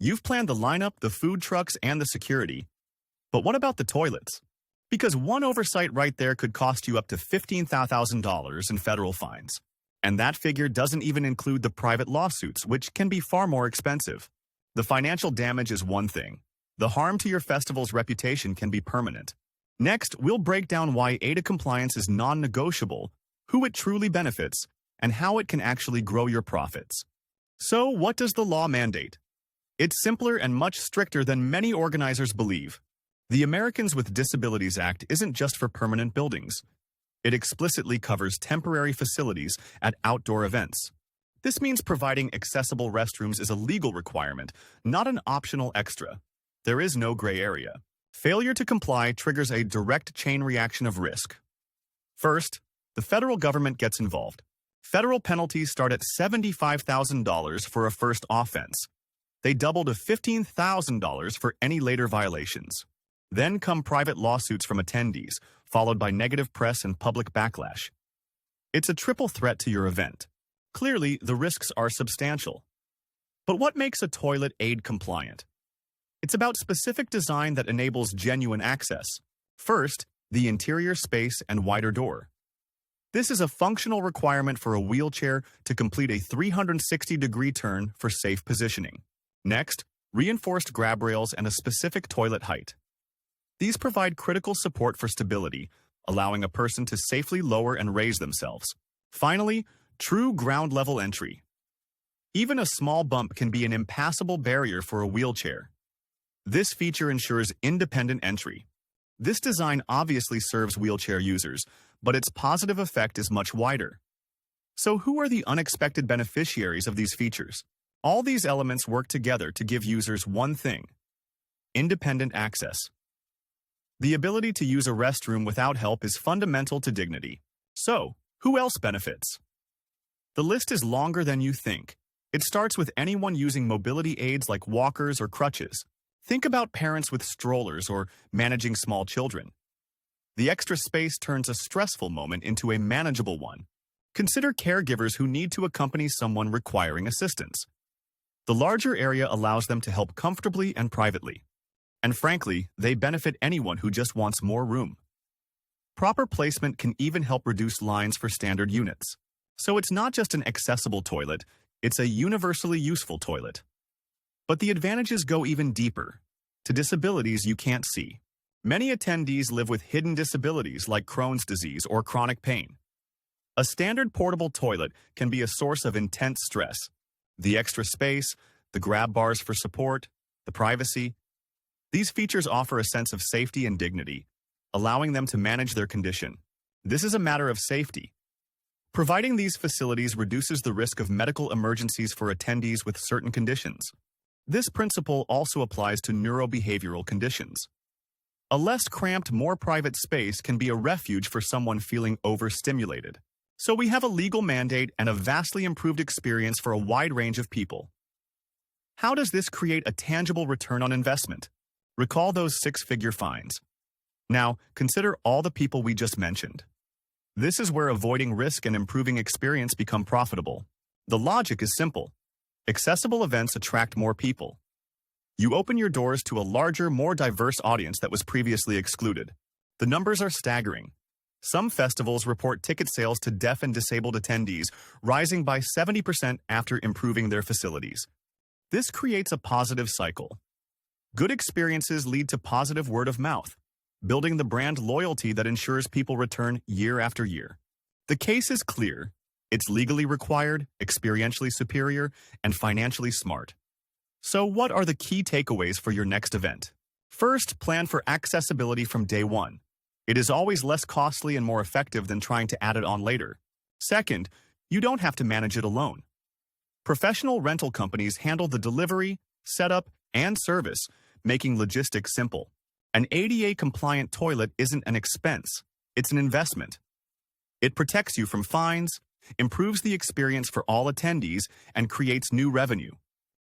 You've planned the lineup, the food trucks, and the security. But what about the toilets? Because one oversight right there could cost you up to $15,000 in federal fines. And that figure doesn't even include the private lawsuits, which can be far more expensive. The financial damage is one thing. The harm to your festival's reputation can be permanent. Next, we'll break down why ADA compliance is non-negotiable, who it truly benefits, and how it can actually grow your profits. So, what does the law mandate? It's simpler and much stricter than many organizers believe. The Americans with Disabilities Act isn't just for permanent buildings. It explicitly covers temporary facilities at outdoor events. This means providing accessible restrooms is a legal requirement, not an optional extra. There is no gray area. Failure to comply triggers a direct chain reaction of risk. First, the federal government gets involved. Federal penalties start at $75,000 for a first offense. They double to $15,000 for any later violations. Then come private lawsuits from attendees, followed by negative press and public backlash. It's a triple threat to your event. Clearly, the risks are substantial. But what makes a toilet ADA compliant? It's about specific design that enables genuine access. First, the interior space and wider door. This is a functional requirement for a wheelchair to complete a 360-degree turn for safe positioning. Next, reinforced grab rails and a specific toilet height. These provide critical support for stability, allowing a person to safely lower and raise themselves. Finally, true ground-level entry. Even a small bump can be an impassable barrier for a wheelchair. This feature ensures independent entry. This design obviously serves wheelchair users, but its positive effect is much wider. So who are the unexpected beneficiaries of these features? All these elements work together to give users one thing: independent access. The ability to use a restroom without help is fundamental to dignity. So, who else benefits? The list is longer than you think. It starts with anyone using mobility aids like walkers or crutches. Think about parents with strollers or managing small children. The extra space turns a stressful moment into a manageable one. Consider caregivers who need to accompany someone requiring assistance. The larger area allows them to help comfortably and privately. And frankly, they benefit anyone who just wants more room. Proper placement can even help reduce lines for standard units. So it's not just an accessible toilet, it's a universally useful toilet. But the advantages go even deeper, to disabilities you can't see. Many attendees live with hidden disabilities like Crohn's disease or chronic pain. A standard portable toilet can be a source of intense stress. The extra space, the grab bars for support, the privacy. These features offer a sense of safety and dignity, allowing them to manage their condition. This is a matter of safety. Providing these facilities reduces the risk of medical emergencies for attendees with certain conditions. This principle also applies to neurobehavioral conditions. A less cramped, more private space can be a refuge for someone feeling overstimulated. So we have a legal mandate and a vastly improved experience for a wide range of people. How does this create a tangible return on investment? Recall those six-figure fines. Now, consider all the people we just mentioned. This is where avoiding risk and improving experience become profitable. The logic is simple. Accessible events attract more people. You open your doors to a larger, more diverse audience that was previously excluded. The numbers are staggering. Some festivals report ticket sales to deaf and disabled attendees rising by 70% after improving their facilities. This creates a positive cycle. Good experiences lead to positive word of mouth, building the brand loyalty that ensures people return year after year. The case is clear. It's legally required, experientially superior, and financially smart. So what are the key takeaways for your next event? First, plan for accessibility from day one. It is always less costly and more effective than trying to add it on later. Second, you don't have to manage it alone. Professional rental companies handle the delivery, setup, and service, making logistics simple. An ADA-compliant toilet isn't an expense, it's an investment. It protects you from fines, improves the experience for all attendees, and creates new revenue.